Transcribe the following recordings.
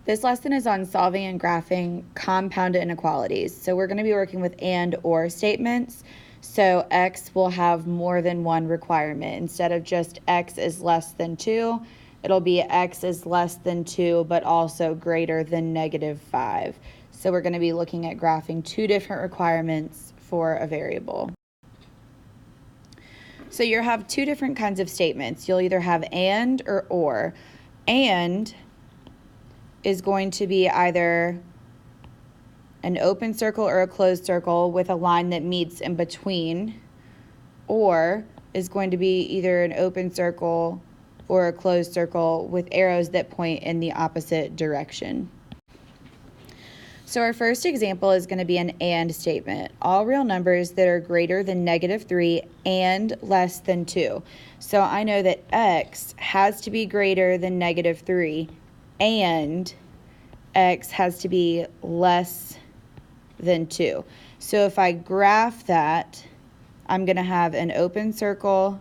This lesson is on solving and graphing compounded inequalities. So we're going to be working with and or statements. So x will have more than one requirement. Instead of just x is less than 2, it'll be x is less than 2 but also greater than -5. So we're going to be looking at graphing two different requirements for a variable. So you'll have two different kinds of statements. You'll either have and or. And is going to be either an open circle or a closed circle with a line that meets in between, or is going to be either an open circle or a closed circle with arrows that point in the opposite direction. So our first example is going to be an and statement. All real numbers that are greater than -3 and less than 2. So I know that x has to be greater than -3 and x has to be less than 2. So if I graph that, I'm going to have an open circle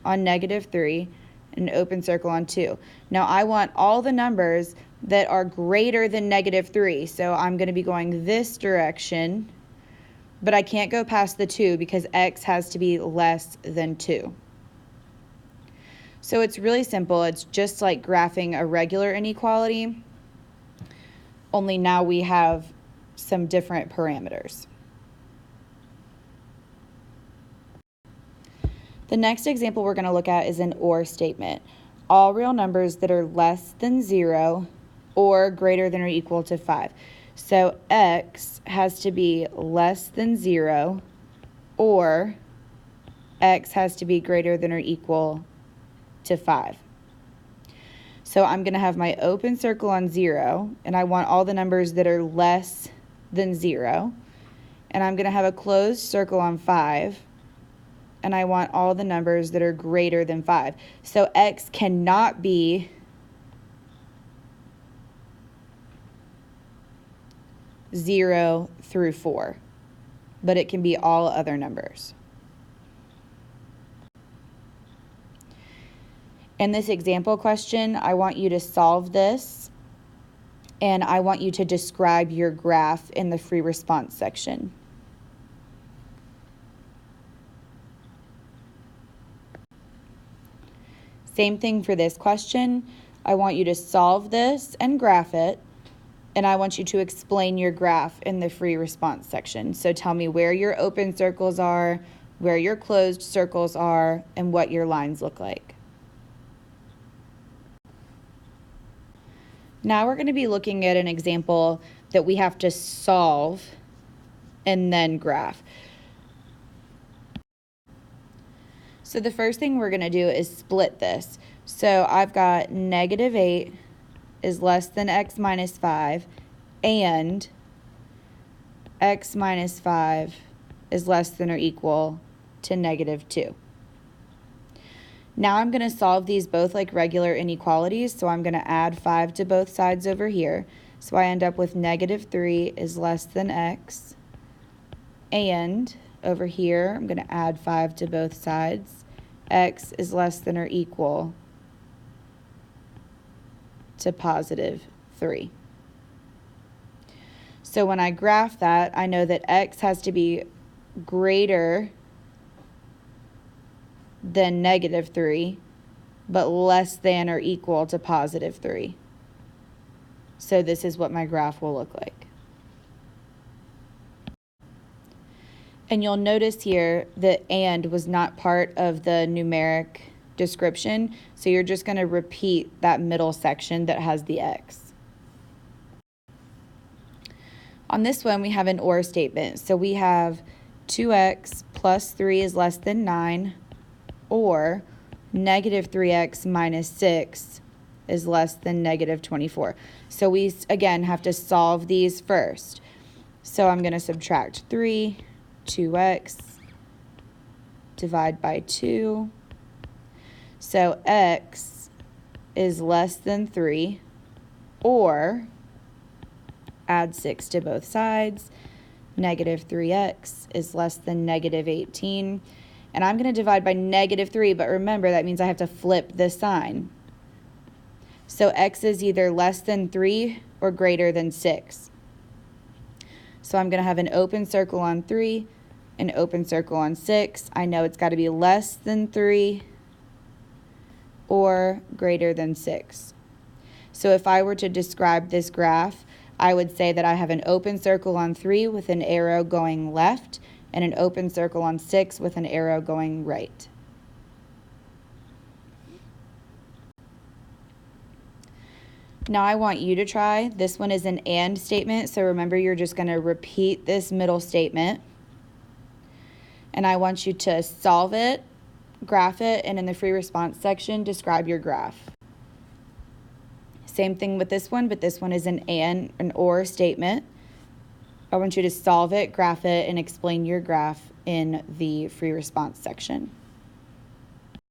on -3, an open circle on 2. Now I want all the numbers that are greater than -3, so I'm going to be going this direction, but I can't go past the 2 because x has to be less than 2. So it's really simple. It's just like graphing a regular inequality, only now we have some different parameters. The next example we're going to look at is an or statement. All real numbers that are less than 0 or greater than or equal to 5. So x has to be less than 0 or x has to be greater than or equal to 5. So I'm going to have my open circle on 0, and I want all the numbers that are less than 0. And I'm going to have a closed circle on 5, and I want all the numbers that are greater than 5. So x cannot be zero through 4, but it can be all other numbers. In this example question, I want you to solve this, and I want you to describe your graph in the free response section. Same thing for this question. I want you to solve this and graph it, and I want you to explain your graph in the free response section. So tell me where your open circles are, where your closed circles are, and what your lines look like. Now we're going to be looking at an example that we have to solve and then graph. So the first thing we're going to do is split this. So I've got -8 is less than x minus 5 and x minus 5 is less than or equal to -2. Now I'm going to solve these both like regular inequalities, so I'm going to add 5 to both sides over here. So I end up with -3 is less than x, and over here I'm going to add 5 to both sides. X is less than or equal to +3. So when I graph that, I know that x has to be greater than -3, but less than or equal to +3. So this is what my graph will look like. And you'll notice here that and was not part of the numeric description, so you're just going to repeat that middle section that has the x. On this one, we have an or statement. So we have 2x plus 3 is less than 9, or -3x minus 6 is less than -24. So we, again, have to solve these first. So I'm going to subtract 3, 2x, divide by 2. So x is less than 3, or add 6 to both sides. -3x is less than -18. And I'm going to divide by -3, but remember that means I have to flip the sign. So x is either less than 3 or greater than 6. So I'm going to have an open circle on 3, an open circle on 6. I know it's got to be less than 3 or greater than 6. So if I were to describe this graph, I would say that I have an open circle on 3 with an arrow going left and an open circle on 6 with an arrow going right. Now I want you to try. This one is an and statement, so remember you're just going to repeat this middle statement. And I want you to solve it, graph it, and in the free response section, describe your graph. Same thing with this one, but this one is an or statement. I want you to solve it, graph it, and explain your graph in the free response section.